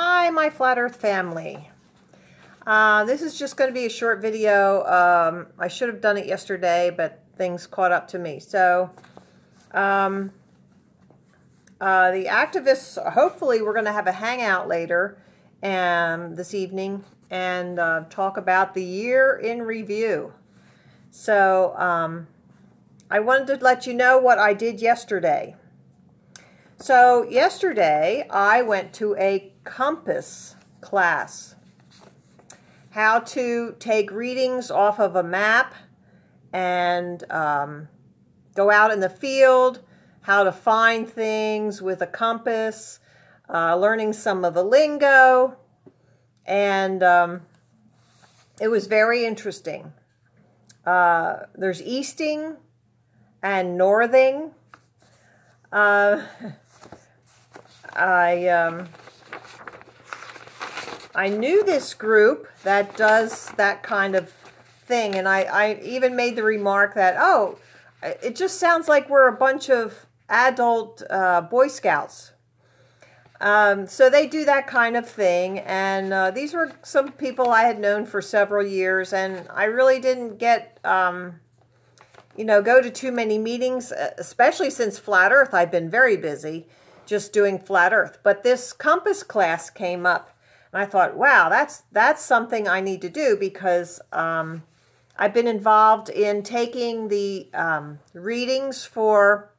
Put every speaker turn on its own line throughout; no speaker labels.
Hi, my Flat Earth family. This is just going to be a short video. I should have done it yesterday, but things caught up to me. So, the activists, hopefully we're going to have a hangout later this evening and talk about the year in review. So, I wanted to let you know what I did yesterday. So yesterday I went to a compass class. How to take readings off of a map and go out in the field, how to find things with a compass, learning some of the lingo, and it was very interesting. There's easting and northing. I knew this group that does that kind of thing, and I even made the remark that, oh, it just sounds like we're a bunch of adult Boy Scouts. So they do that kind of thing, and these were some people I had known for several years, and I really didn't get, you know, go to too many meetings, especially since Flat Earth. I've been very busy just doing Flat Earth. But this compass class came up, and I thought, wow, that's something I need to do, because I've been involved in taking the readings for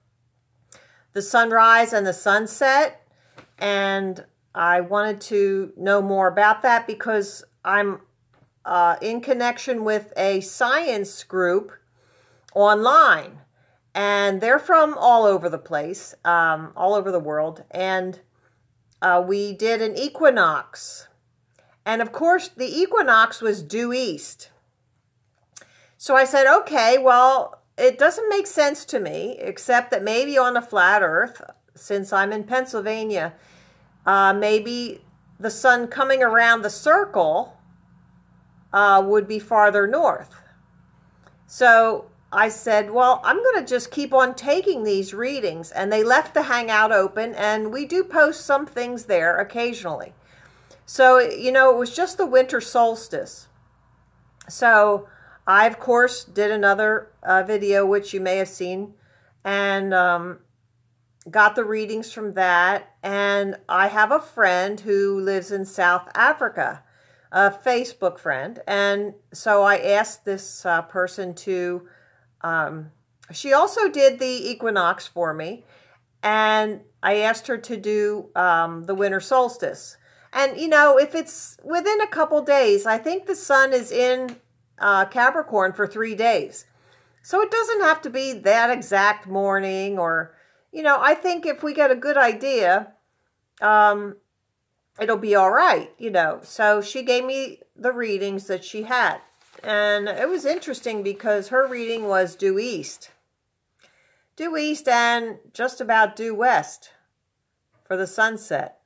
the sunrise and the sunset, and I wanted to know more about that because I'm in connection with a science group online, and they're from all over the place, all over the world, and we did an equinox, and of course the equinox was due east. So I said, okay, well, it doesn't make sense to me, except that maybe on a flat earth, since I'm in Pennsylvania, maybe the sun coming around the circle would be farther north. So I said, well, I'm going to just keep on taking these readings. And they left the Hangout open, and we do post some things there occasionally. So, you know, it was just the winter solstice. So I, of course, did another video, which you may have seen, and got the readings from that. And I have a friend who lives in South Africa, a Facebook friend. And so I asked this person to... she also did the equinox for me, and I asked her to do the winter solstice. And, you know, if it's within a couple days, I think the sun is in Capricorn for 3 days. So it doesn't have to be that exact morning, or, you know, I think if we get a good idea, it'll be all right, you know. So she gave me the readings that she had. And it was interesting because her reading was due east. Due east and just about due west for the sunset.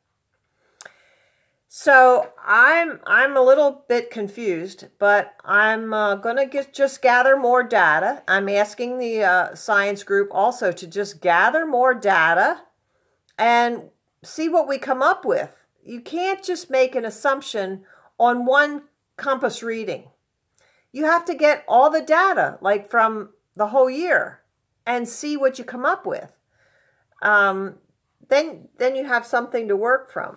So I'm a little bit confused, but I'm going to just gather more data. I'm asking the science group also to just gather more data and see what we come up with. You can't just make an assumption on one compass reading. You have to get all the data, like from the whole year, and see what you come up with. Then you have something to work from.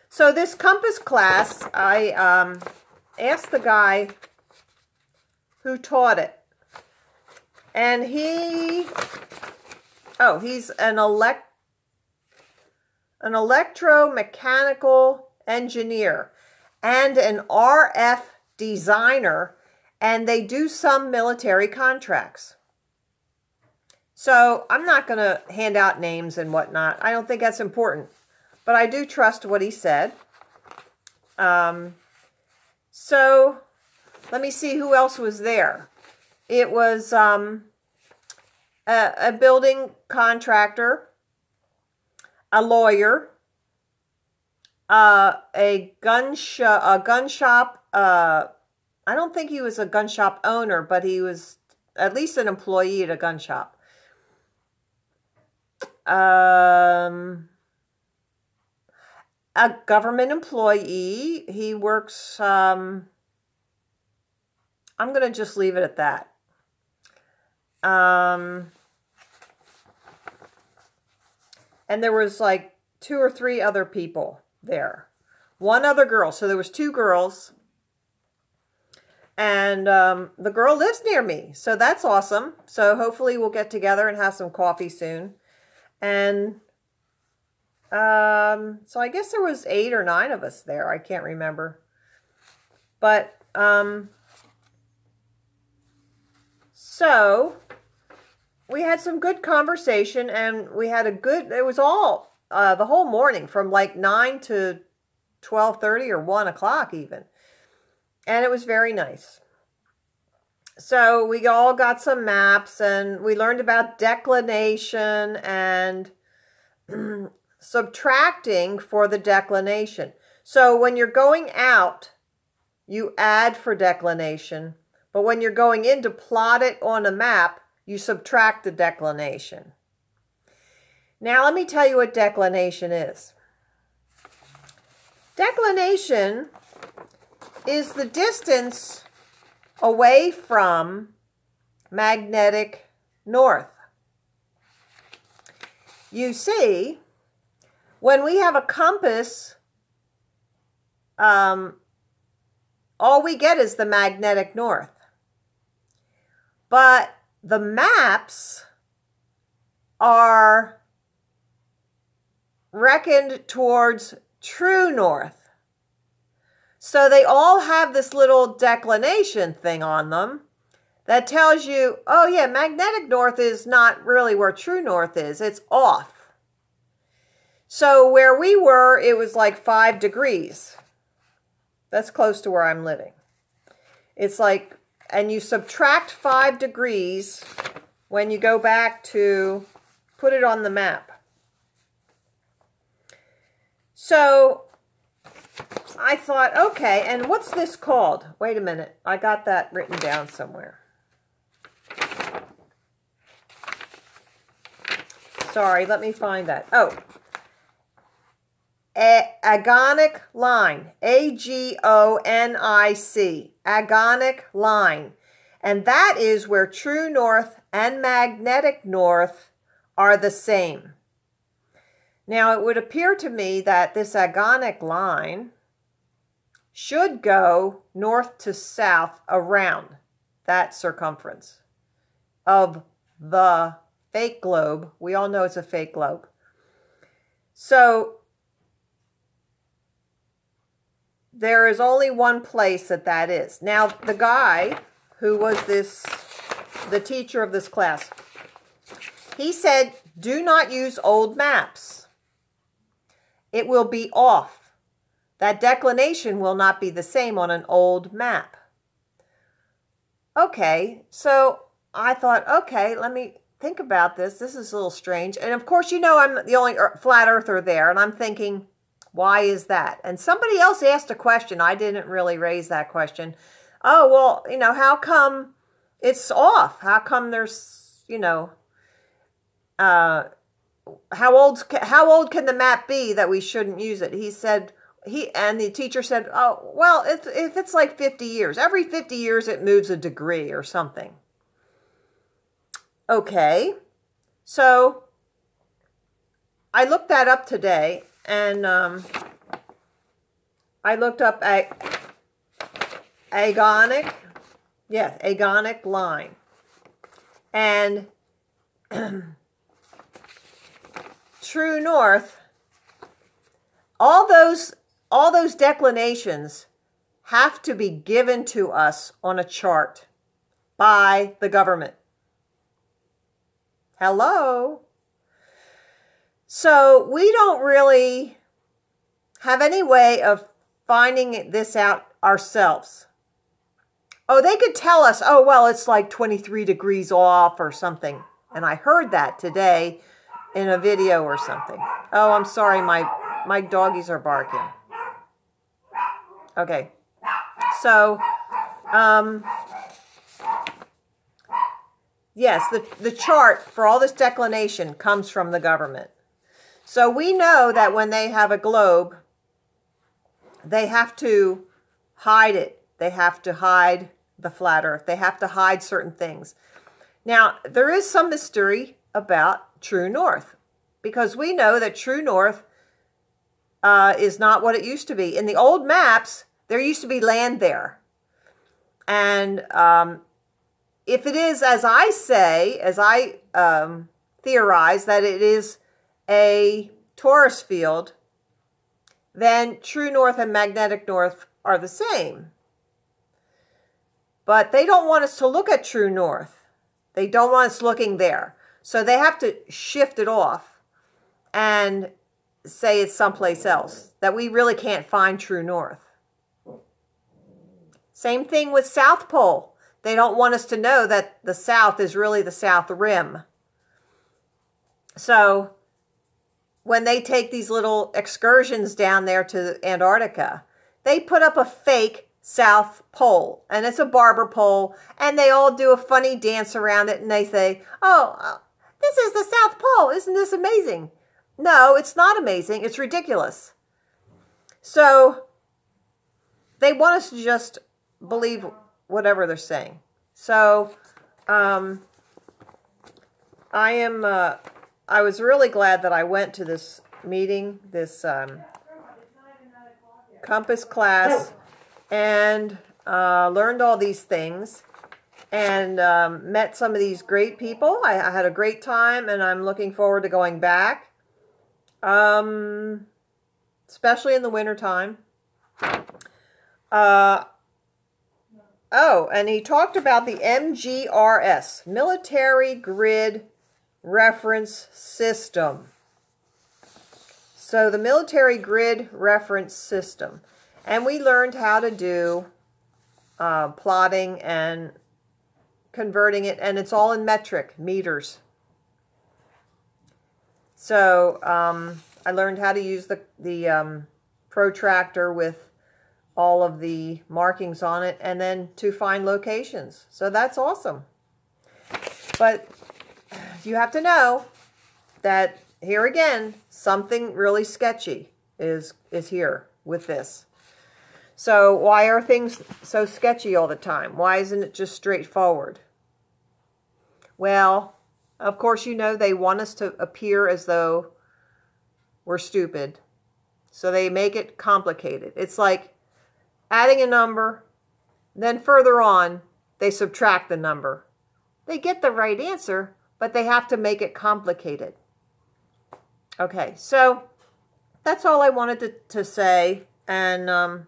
So this compass class, I asked the guy who taught it, and he's an electromechanical engineer and an RF designer, and they do some military contracts. So I'm not going to hand out names and whatnot. I don't think that's important, but I do trust what he said. So let me see who else was there. It was a building contractor, a lawyer, a gun shop. I don't think he was a gun shop owner, but he was at least an employee at a gun shop. a government employee. He works, I'm going to just leave it at that. And there was like 2 or 3 other people there. One other girl. So there was 2 girls. And the girl lives near me. So that's awesome. So hopefully we'll get together and have some coffee soon. And so I guess there was 8 or 9 of us there. I can't remember. But so we had some good conversation, and we had a good, it was all, the whole morning from like 9 to 12:30 or 1 o'clock even. And it was very nice. So we all got some maps, and we learned about declination and subtracting for the declination. So when you're going out, you add for declination. But when you're going in to plot it on a map, you subtract the declination. Now let me tell you what declination is. Declination is the distance away from magnetic north. You see, when we have a compass, all we get is the magnetic north. But the maps are reckoned towards true north. So they all have this little declination thing on them that tells you, oh yeah, magnetic north is not really where true north is. It's off. So where we were, it was like 5 degrees. That's close to where I'm living. It's like, and you subtract 5 degrees when you go back to put it on the map. So I thought, okay, and what's this called? Wait a minute. I got that written down somewhere. Sorry, let me find that. Oh, agonic line. A-G-O-N-I-C. Agonic line. And that is where true north and magnetic north are the same. Now, it would appear to me that this agonic line should go north to south around that circumference of the fake globe. We all know it's a fake globe. So there is only one place that is. Now, the guy who was the teacher of this class, he said, do not use old maps. It will be off. That declination will not be the same on an old map. Okay, so I thought, okay, let me think about this. This is a little strange. And of course, you know, I'm the only flat earther there, and I'm thinking, why is that? And somebody else asked a question. I didn't really raise that question. Oh, well, you know, how come it's off? How come there's, you know, how old can the map be that we shouldn't use it? He said, and the teacher said, oh, well, if it's like 50 years, every 50 years it moves a degree or something. Okay, so I looked that up today, and I looked up agonic line, and true north, all those declinations have to be given to us on a chart by the government. Hello? So we don't really have any way of finding this out ourselves. Oh, they could tell us, oh, well, it's like 23 degrees off or something. And I heard that today in a video or something. Oh, I'm sorry, my doggies are barking. Okay, so, yes, the chart for all this declination comes from the government. So we know that when they have a globe, they have to hide it. They have to hide the flat earth. They have to hide certain things. Now, there is some mystery about true north, because we know that true north is not what it used to be. In the old maps, there used to be land there. And if it is, as I say, as I theorize, that it is a torus field, then true north and magnetic north are the same. But they don't want us to look at true north. They don't want us looking there. So they have to shift it off and say it's someplace else, that we really can't find true north. Same thing with South Pole. They don't want us to know that the South is really the South Rim. So when they take these little excursions down there to Antarctica, they put up a fake South Pole, and it's a barber pole, and they all do a funny dance around it, and they say, oh, this is the South Pole. Isn't this amazing? No, it's not amazing. It's ridiculous. So they want us to just believe whatever they're saying. So I was really glad that I went to this meeting, this compass class, and learned all these things, and met some of these great people. I had a great time, and I'm looking forward to going back, especially in the wintertime. Oh, and he talked about the MGRS, Military Grid Reference System. So the Military Grid Reference System. And we learned how to do plotting and converting it, and it's all in metric, meters. So I learned how to use the protractor with all of the markings on it, and then to find locations. So that's awesome. But you have to know that here again, something really sketchy is here with this. So why are things so sketchy all the time? Why isn't it just straightforward? Well, of course, you know, they want us to appear as though we're stupid. So they make it complicated. It's like adding a number, then further on, they subtract the number. They get the right answer, but they have to make it complicated. Okay, so that's all I wanted to say. And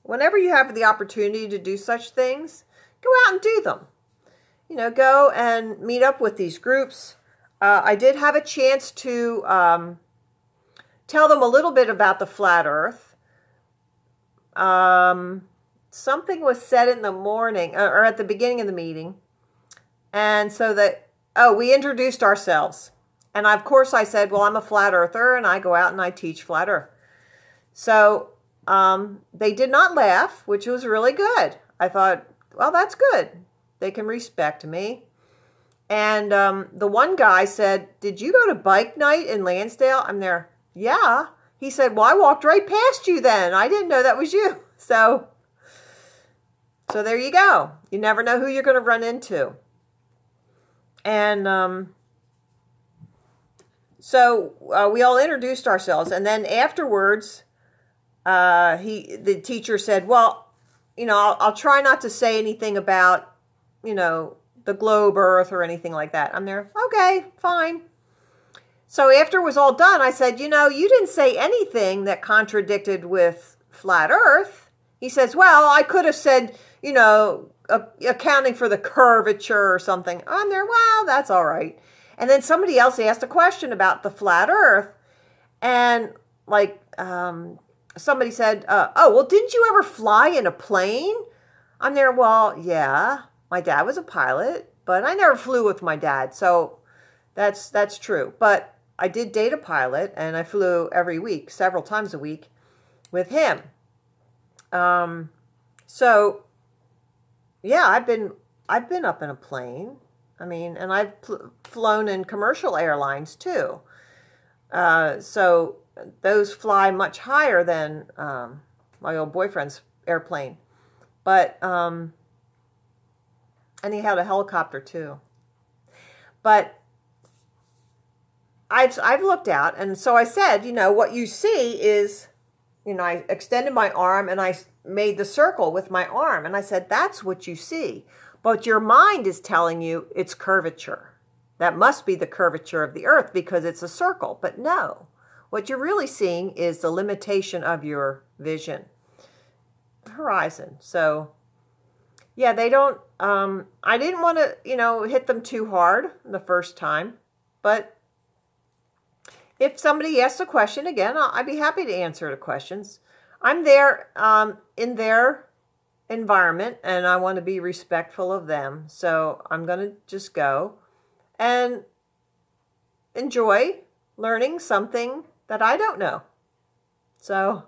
whenever you have the opportunity to do such things, go out and do them. You know, go and meet up with these groups. I did have a chance to tell them a little bit about the flat earth. Something was said in the morning, or at the beginning of the meeting. And so that, we introduced ourselves. And of course I said, well, I'm a flat earther, and I go out and I teach flat earth. So they did not laugh, which was really good. I thought, well, that's good. They can respect me. And the one guy said, did you go to bike night in Lansdale? I'm there, yeah. He said, well, I walked right past you then. I didn't know that was you. So there you go. You never know who you're going to run into. And so we all introduced ourselves. And then afterwards, the teacher said, well, you know, I'll try not to say anything about, you know, the globe earth or anything like that. I'm there, okay, fine. So after it was all done, I said, you know, you didn't say anything that contradicted with flat earth. He says, well, I could have said, you know, accounting for the curvature or something. I'm there, well, that's all right. And then somebody else asked a question about the flat earth. And like somebody said, oh, well, didn't you ever fly in a plane? I'm there, well, yeah, my dad was a pilot, but I never flew with my dad. So that's true. But I did date a pilot, and I flew every week, several times a week with him. So yeah, I've been up in a plane. I mean, and I've flown in commercial airlines too. So those fly much higher than my old boyfriend's airplane. But, and he had a helicopter too. But I've looked out, and so I said, you know, what you see is, you know, I extended my arm and I made the circle with my arm, and I said, that's what you see. But your mind is telling you it's curvature. That must be the curvature of the earth because it's a circle. But no, what you're really seeing is the limitation of your vision horizon. So yeah, they don't, I didn't want to, you know, hit them too hard the first time, but if somebody asks a question, again, I'd be happy to answer the questions. I'm there in their environment, and I want to be respectful of them. So I'm going to just go and enjoy learning something that I don't know. So,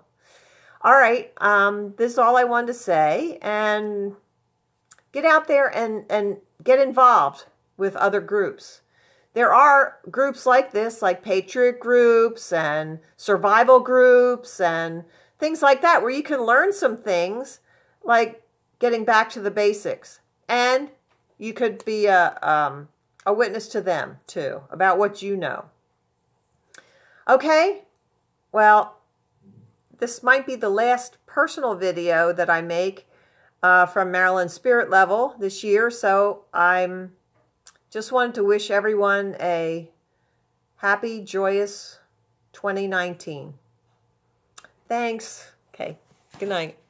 all right, this is all I wanted to say. And get out there and get involved with other groups. There are groups like this, like patriot groups and survival groups and things like that, where you can learn some things, like getting back to the basics. And you could be a witness to them, too, about what you know. Okay? Well, this might be the last personal video that I make from Maryland Spirit Level this year, so I'm just wanted to wish everyone a happy, joyous 2019. Thanks. Okay. Good night.